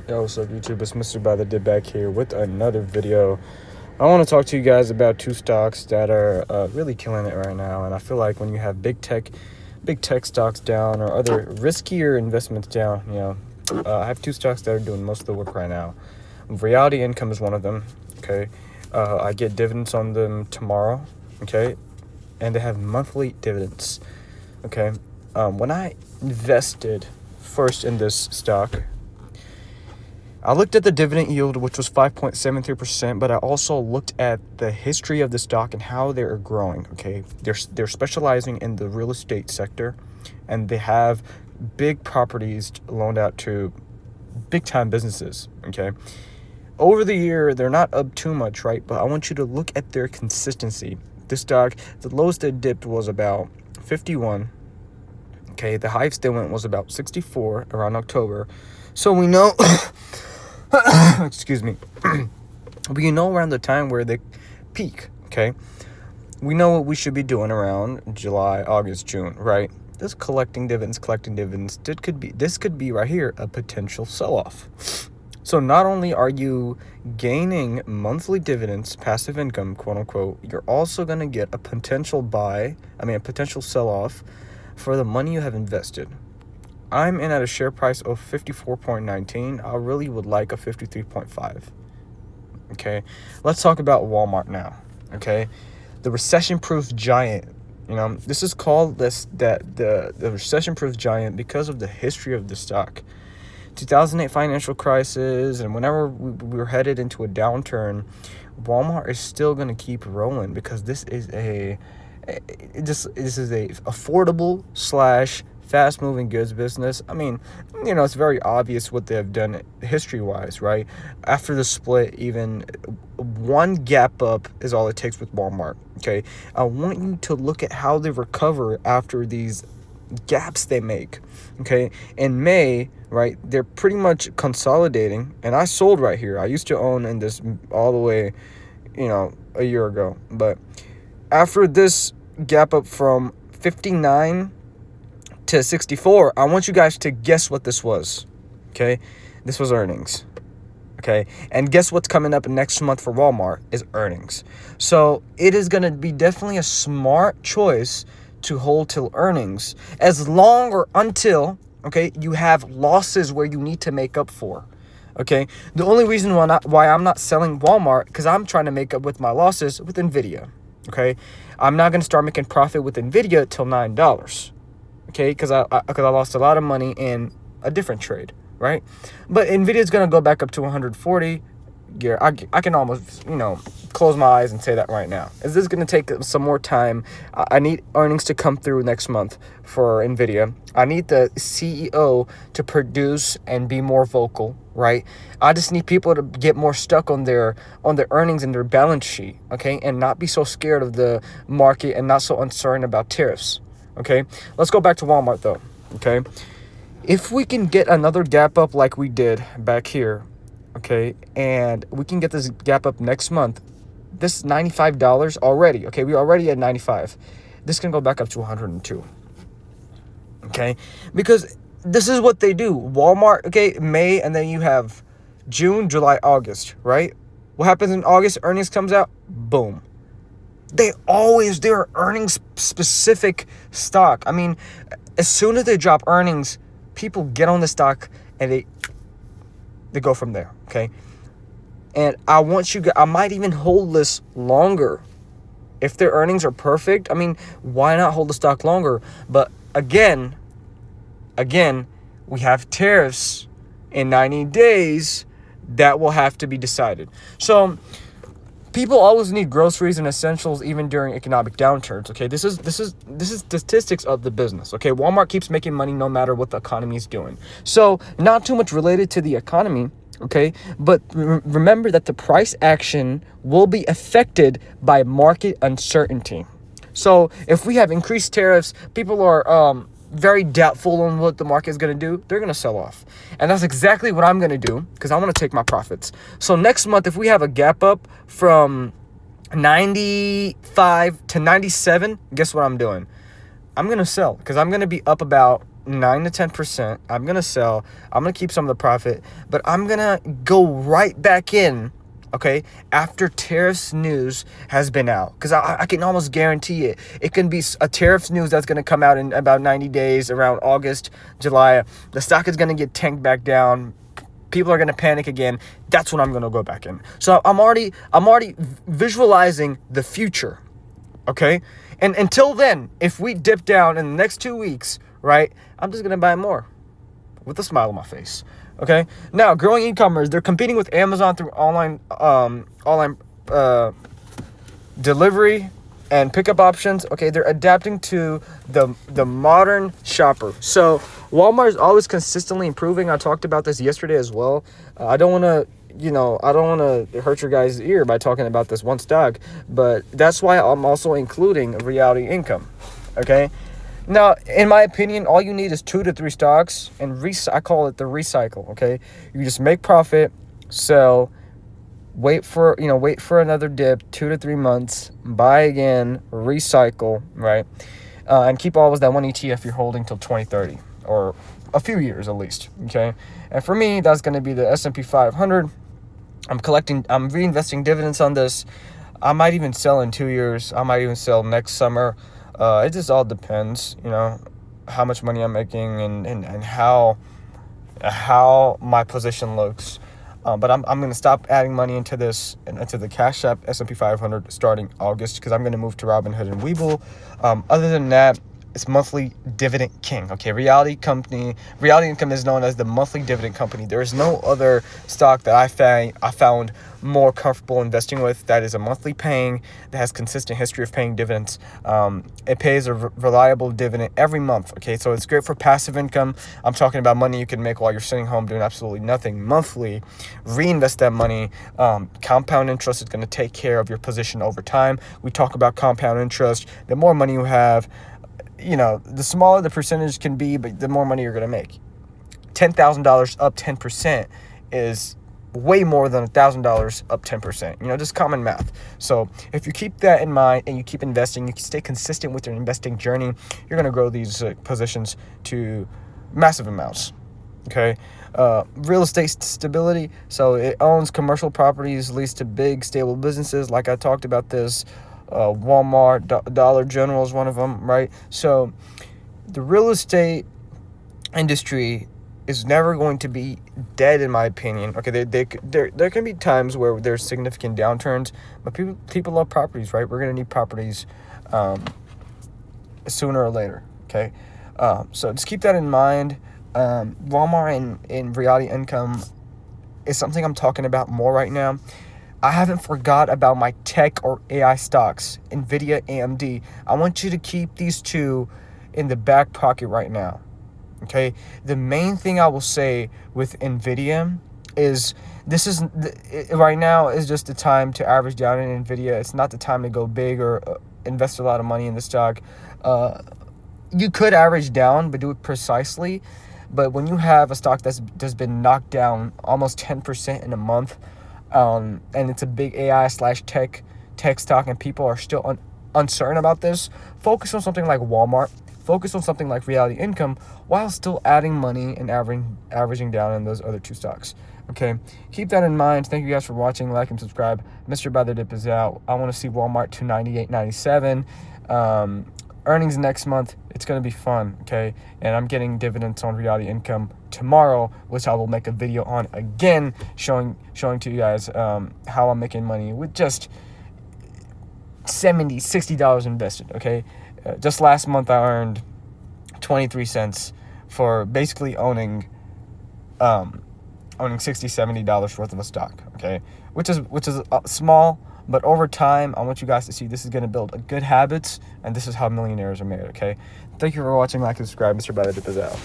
Yo, what's up, YouTube? It's Mr.BuyTheDip back here with another video. I want to talk to you guys about two stocks that are really killing it right now. And I feel like when you have big tech stocks down or other riskier investments down, I have two stocks that are doing most of the work right now. Reality Income is one of them. Okay, I get dividends on them tomorrow. Okay, and they have monthly dividends. Okay, when I invested first in this stock, I looked at the dividend yield, which was 5.73%, but I also looked at the history of the stock and how they are growing. Okay, they're specializing in the real estate sector, and they have big properties loaned out to big time businesses. Okay, over the year they're not up too much, right? But I want you to look at their consistency. This stock, the lowest it dipped was about 51. Okay, the highest they went was about 64 around October. So we know. Excuse me. We know around the time where they peak. Okay, we know what we should be doing around July, August, June, right? This collecting dividends. This could be right here a potential sell-off. So not only are you gaining monthly dividends, passive income, quote unquote, you're also going to get a potential sell-off for the money you have invested. I'm in at a share price of 54.19. I really would like a 53.5. Okay, let's talk about Walmart now. Okay, the recession-proof giant. This is called the recession-proof giant because of the history of the stock. 2008 financial crisis, and whenever we were headed into a downturn, Walmart is still going to keep rolling because this is a affordable / fast-moving goods business. I mean, it's very obvious what they have done history-wise, right? After the split, even one gap up is all it takes with Walmart, okay? I want you to look at how they recover after these gaps they make, okay? In May, right, they're pretty much consolidating, and I sold right here. I used to own in this all the way, a year ago. But after this gap up from 59 to 64, I want you guys to guess what this was. Okay, this was earnings. Okay, and guess what's coming up next month for Walmart is earnings. So it is going to be definitely a smart choice to hold till earnings, as long or until, okay, you have losses where you need to make up for. Okay, the only reason why I'm not selling Walmart, because I'm trying to make up with my losses with Nvidia. Okay, I'm not going to start making profit with Nvidia till $9. Okay, because I lost a lot of money in a different trade, right? But Nvidia's going to go back up to 140. Yeah, I can almost, close my eyes and say that right now. Is this going to take some more time? I need earnings to come through next month for Nvidia. I need the CEO to produce and be more vocal, right? I just need people to get more stuck on their earnings and their balance sheet, okay? And not be so scared of the market and not so uncertain about tariffs. Okay, let's go back to Walmart though. Okay, if we can get another gap up like we did back here, okay, and we can get this gap up next month, this $95 already. Okay, we're already at 95. This can go back up to 102. Okay, because this is what they do. Walmart, okay, May, and then you have June, July, August, right? What happens in August? Earnings comes out, boom. They're earnings specific stock. I mean, as soon as they drop earnings, people get on the stock and they go from there. Okay. And I might even hold this longer. If their earnings are perfect, I mean, why not hold the stock longer? But again, we have tariffs in 90 days that will have to be decided. So people always need groceries and essentials even during economic downturns. Okay, this is statistics of the business. Okay, Walmart keeps making money no matter what the economy is doing. So not too much related to the economy. Okay, but remember that the price action will be affected by market uncertainty. So if we have increased tariffs, people are very doubtful on what the market is going to do. They're going to sell off, and that's exactly what I'm going to do because I want to take my profits. So next month, if we have a gap up from 95 to 97, guess what I'm doing? I'm going to sell because I'm going to be up about 9 to 10%. I'm going to sell. I'm going to keep some of the profit, but I'm going to go right back in, okay, after tariffs news has been out. Because I can almost guarantee it. It can be a tariffs news that's going to come out in about 90 days, around August, July. The stock is going to get tanked back down. People are going to panic again. That's when I'm going to go back in. So I'm already visualizing the future, okay? And until then, if we dip down in the next 2 weeks, right, I'm just going to buy more with a smile on my face, okay? Now, growing e-commerce, they're competing with Amazon through online delivery and pickup options. Okay, they're adapting to the modern shopper. So Walmart is always consistently improving. I talked about this yesterday as well. I don't want to hurt your guys' ear by talking about this one stock, but that's why I'm also including Reality Income. Okay, now in my opinion, all you need is 2 to 3 stocks, and I call it the recycle. Okay, you just make profit, sell. Wait for another dip, 2 to 3 months, buy again, recycle, right? And keep always that one ETF you're holding till 2030, or a few years at least, okay? And for me, that's going to be the S&P 500. I'm reinvesting dividends on this. I might even sell in 2 years. I might even sell next summer. It just all depends, how much money I'm making and how my position looks. But I'm going to stop adding money into the CashApp S&P 500 starting August, because I'm going to move to Robinhood and Webull. Other than that, it's monthly dividend king. Okay, Reality Income is known as the monthly dividend company. There is no other stock that I found more comfortable investing with that is a monthly paying, that has consistent history of paying dividends. It pays a reliable dividend every month. Okay, so it's great for passive income. I'm talking about money you can make while you're sitting home doing absolutely nothing monthly. Reinvest that money. Compound interest is going to take care of your position over time. We talk about compound interest. The more money you have, the smaller the percentage can be, but the more money you're going to make. $10,000 up 10% is way more than $1,000 up 10%. Just common math. So if you keep that in mind and you keep investing, you can stay consistent with your investing journey, you're going to grow these positions to massive amounts. Okay. Real estate stability. So it owns commercial properties leased to big, stable businesses. Like I talked about this. Walmart, Dollar General is one of them, right? So the real estate industry is never going to be dead, in my opinion. Okay, there can be times where there's significant downturns, but people love properties, right? We're going to need properties sooner or later, okay? So just keep that in mind. Walmart and Reality Income is something I'm talking about more right now. I haven't forgot about my tech or AI stocks, NVIDIA, AMD. I want you to keep these two in the back pocket right now, okay? The main thing I will say with NVIDIA is right now is just the time to average down in NVIDIA. It's not the time to go big or invest a lot of money in the stock. You could average down, but do it precisely. But when you have a stock that's been knocked down almost 10% in a month, and it's a big AI/tech stock, and people are still uncertain about this, focus on something like Walmart, focus on something like Reality Income, while still adding money and averaging down in those other two stocks. Okay, keep that in mind. Thank you guys for watching. Like and subscribe. Mr.BuyTheDip is out. I want to see Walmart to 98.97. Earnings next month. It's going to be fun, okay? And I'm getting dividends on Reality Income tomorrow, which I will make a video on again, showing to you guys how I'm making money with just $60 invested, okay? Just last month I earned 23 cents for basically owning $60-$70 worth of a stock, okay? Which is small. But over time, I want you guys to see this is going to build a good habits, and this is how millionaires are made, okay? Thank you for watching. Like and subscribe. Mr.BuyTheDip is out.